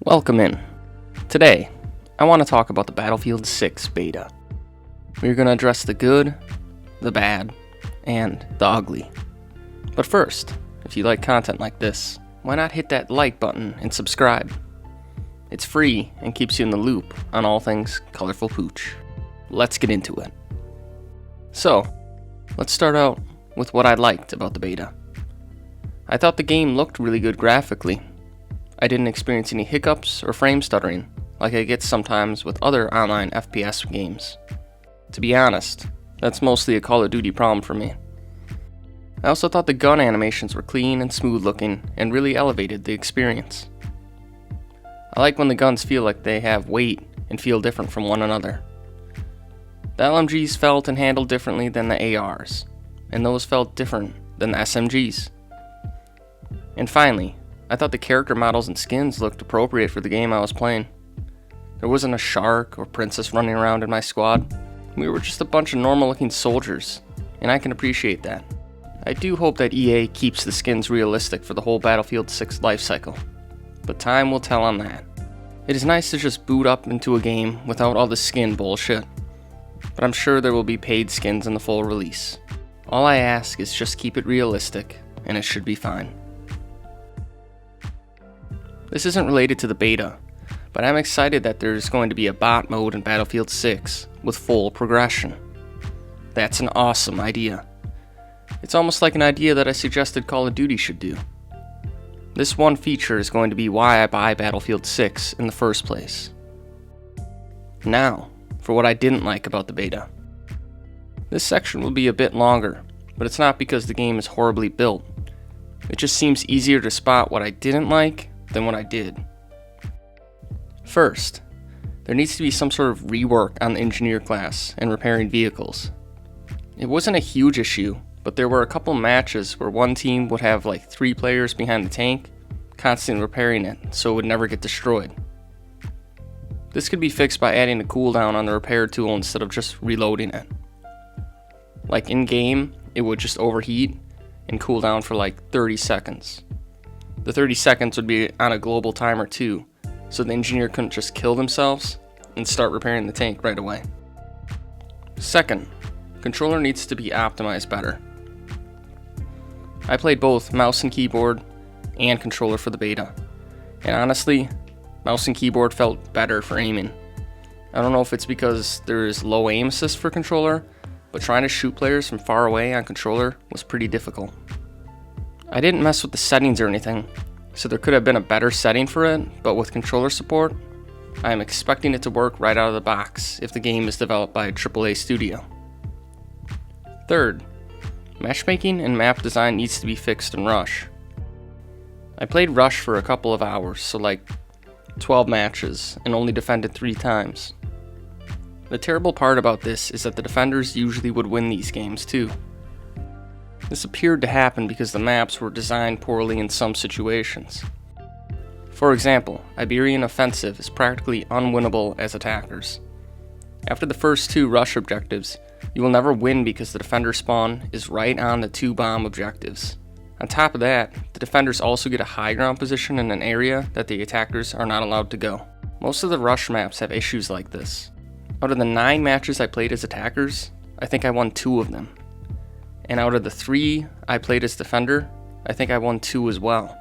Welcome in. Today, I want to talk about the Battlefield 6 beta. We're going to address the good, the bad, and the ugly. But first, if you like content like this, why not hit that like button and subscribe? It's free and keeps you in the loop on all things Colorful Pooch. Let's get into it. So, let's start out with what I liked about the beta. I thought the game looked really good graphically. I didn't experience any hiccups or frame stuttering like I get sometimes with other online FPS games. To be honest, that's mostly a Call of Duty problem for me. I also thought the gun animations were clean and smooth looking and really elevated the experience. I like when the guns feel like they have weight and feel different from one another. The LMGs felt and handled differently than the ARs, and those felt different than the SMGs. And finally, I thought the character models and skins looked appropriate for the game I was playing. There wasn't a shark or princess running around in my squad. We were just a bunch of normal looking soldiers, and I can appreciate that. I do hope that EA keeps the skins realistic for the whole Battlefield 6 lifecycle, but time will tell on that. It is nice to just boot up into a game without all the skin bullshit, but I'm sure there will be paid skins in the full release. All I ask is just keep it realistic, and it should be fine. This isn't related to the beta, but I'm excited that there's going to be a bot mode in Battlefield 6 with full progression. That's an awesome idea. It's almost like an idea that I suggested Call of Duty should do. This one feature is going to be why I buy Battlefield 6 in the first place. Now, for what I didn't like about the beta. This section will be a bit longer, but it's not because the game is horribly built. It just seems easier to spot what I didn't like than what I did. First, there needs to be some sort of rework on the engineer class and repairing vehicles. It wasn't a huge issue, but there were a couple matches where one team would have like 3 players behind the tank, constantly repairing it so it would never get destroyed. This could be fixed by adding a cooldown on the repair tool instead of just reloading it. Like in game, it would just overheat and cool down for like 30 seconds. The 30 seconds would be on a global timer too, so the engineer couldn't just kill themselves and start repairing the tank right away. Second, controller needs to be optimized better. I played both mouse and keyboard and controller for the beta, and honestly, mouse and keyboard felt better for aiming. I don't know if it's because there is low aim assist for controller, but trying to shoot players from far away on controller was pretty difficult. I didn't mess with the settings or anything, so there could have been a better setting for it, but with controller support, I am expecting it to work right out of the box if the game is developed by a AAA studio. Third, matchmaking and map design needs to be fixed in Rush. I played Rush for a couple of hours, so like 12 matches, and only defended 3 times. The terrible part about this is that the defenders usually would win these games too. This appeared to happen because the maps were designed poorly in some situations. For example, Iberian Offensive is practically unwinnable as attackers. After the first 2 rush objectives, you will never win because the defender spawn is right on the 2 bomb objectives. On top of that, the defenders also get a high ground position in an area that the attackers are not allowed to go. Most of the rush maps have issues like this. Out of the 9 matches I played as attackers, I think I won 2 of them. And out of the 3 I played as defender, I think I won 2 as well.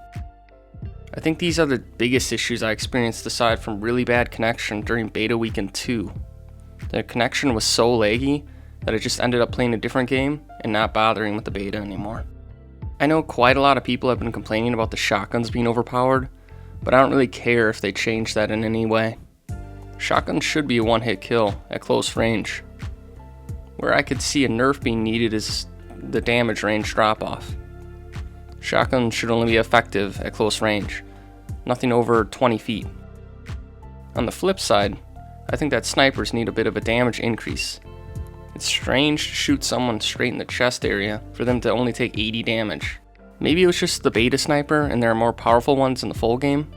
I think these are the biggest issues I experienced aside from really bad connection during beta weekend 2. The connection was so laggy that I just ended up playing a different game and not bothering with the beta anymore. I know quite a lot of people have been complaining about the shotguns being overpowered, but I don't really care if they change that in any way. Shotguns should be a one-hit kill at close range. Where I could see a nerf being needed is the damage range drop-off. Shotguns should only be effective at close range, nothing over 20 feet. On the flip side, I think that snipers need a bit of a damage increase. It's strange to shoot someone straight in the chest area for them to only take 80 damage. Maybe it was just the beta sniper and there are more powerful ones in the full game?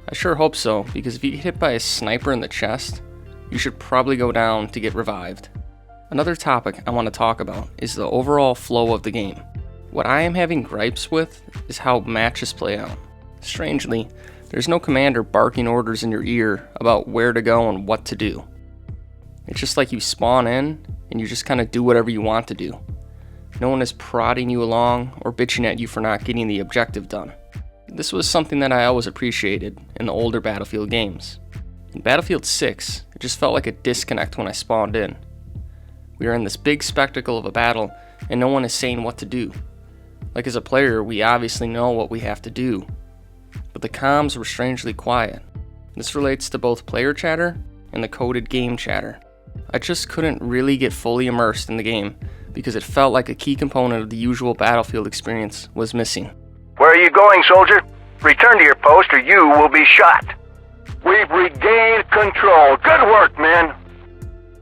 I sure hope so, because if you get hit by a sniper in the chest, you should probably go down to get revived. Another topic I want to talk about is the overall flow of the game. What I am having gripes with is how matches play out. Strangely, There's no commander barking orders in your ear about where to go and what to do. It's just like you spawn in and you just kind of do whatever you want to do. No one is prodding you along or bitching at you for not getting the objective done. This was something that I always appreciated in the older Battlefield games. In Battlefield 6, it just felt like a disconnect when I spawned in. We are in this big spectacle of a battle and no one is saying what to do. Like as a player, we obviously know what we have to do, but the comms were strangely quiet. This relates to both player chatter and the coded game chatter. I just couldn't really get fully immersed in the game because it felt like a key component of the usual Battlefield experience was missing. Where are you going, soldier? Return to your post or you will be shot. We've regained control. Good work, men.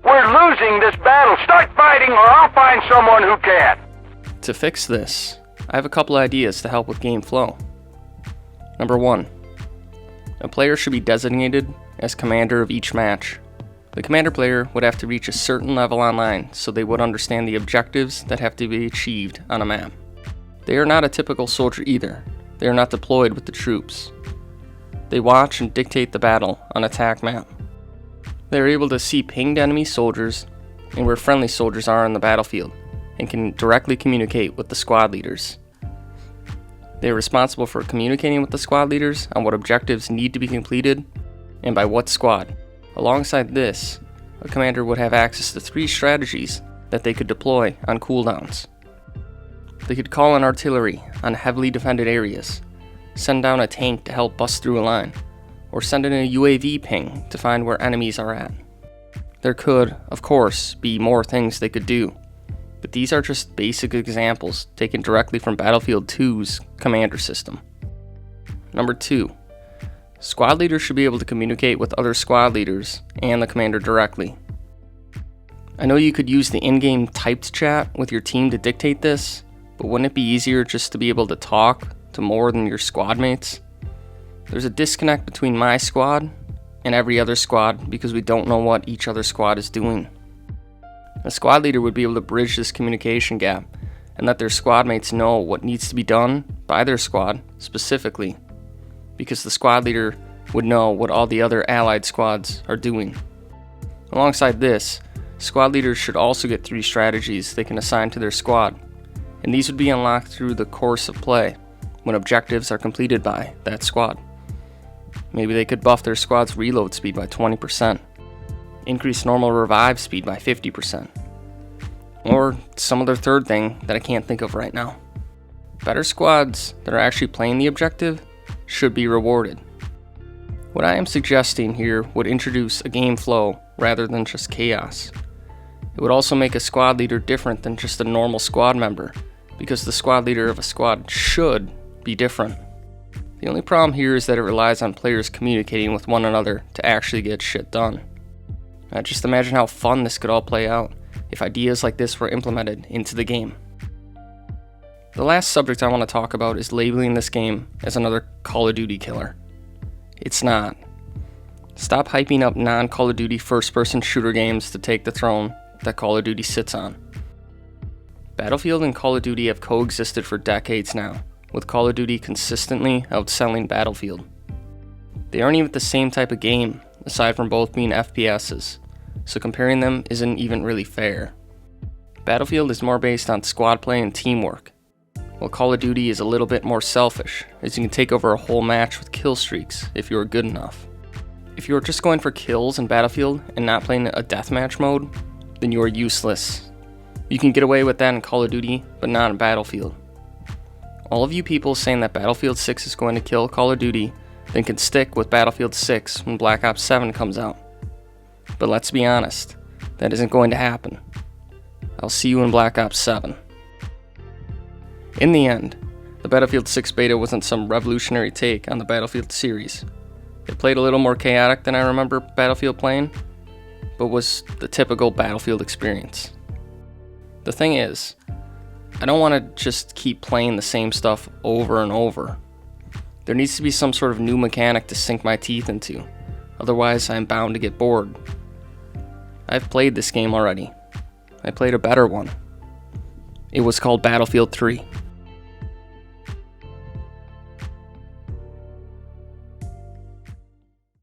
We're losing this battle. Start fighting or I'll find someone who can. To fix this, I have a couple ideas to help with game flow. Number 1, a player should be designated as commander of each match. The commander player would have to reach a certain level online so they would understand the objectives that have to be achieved on a map. They are not a typical soldier either. They are not deployed with the troops. They watch and dictate the battle on attack map. They are able to see pinged enemy soldiers and where friendly soldiers are on the battlefield and can directly communicate with the squad leaders. They are responsible for communicating with the squad leaders on what objectives need to be completed and by what squad. Alongside this, a commander would have access to 3 strategies that they could deploy on cooldowns. They could call in artillery on heavily defended areas, send down a tank to help bust through a line, or send in a UAV ping to find where enemies are at. There could, of course, be more things they could do, but these are just basic examples taken directly from Battlefield 2's commander system. Number 2, squad leaders should be able to communicate with other squad leaders and the commander directly. I know you could use the in-game typed chat with your team to dictate this, but wouldn't it be easier just to be able to talk to more than your squad mates? There's a disconnect between my squad and every other squad because we don't know what each other squad is doing. A squad leader would be able to bridge this communication gap and let their squad mates know what needs to be done by their squad specifically, because the squad leader would know what all the other allied squads are doing. Alongside this, squad leaders should also get 3 strategies they can assign to their squad, and these would be unlocked through the course of play when objectives are completed by that squad. Maybe they could buff their squad's reload speed by 20%, increase normal revive speed by 50%, or some other third thing that I can't think of right now. Better squads that are actually playing the objective should be rewarded. What I am suggesting here would introduce a game flow rather than just chaos. It would also make a squad leader different than just a normal squad member, because the squad leader of a squad should be different. The only problem here is that it relies on players communicating with one another to actually get shit done. Just imagine how fun this could all play out if ideas like this were implemented into the game. The last subject I want to talk about is labeling this game as another Call of Duty killer. It's not. Stop hyping up non-Call of Duty first-person shooter games to take the throne that Call of Duty sits on. Battlefield and Call of Duty have coexisted for decades now, with Call of Duty consistently outselling Battlefield. They aren't even the same type of game, aside from both being FPSs, so comparing them isn't even really fair. Battlefield is more based on squad play and teamwork, while Call of Duty is a little bit more selfish, as you can take over a whole match with kill streaks if you are good enough. If you are just going for kills in Battlefield and not playing a deathmatch mode, then you are useless. You can get away with that in Call of Duty, but not in Battlefield. All of you people saying that Battlefield 6 is going to kill Call of Duty then can stick with Battlefield 6 when Black Ops 7 comes out. But let's be honest, that isn't going to happen. I'll see you in Black Ops 7. In the end, the Battlefield 6 beta wasn't some revolutionary take on the Battlefield series. It played a little more chaotic than I remember Battlefield playing, but was the typical Battlefield experience. The thing is, I don't want to just keep playing the same stuff over and over. There needs to be some sort of new mechanic to sink my teeth into, otherwise I'm bound to get bored. I've played this game already. I played a better one. It was called Battlefield 3.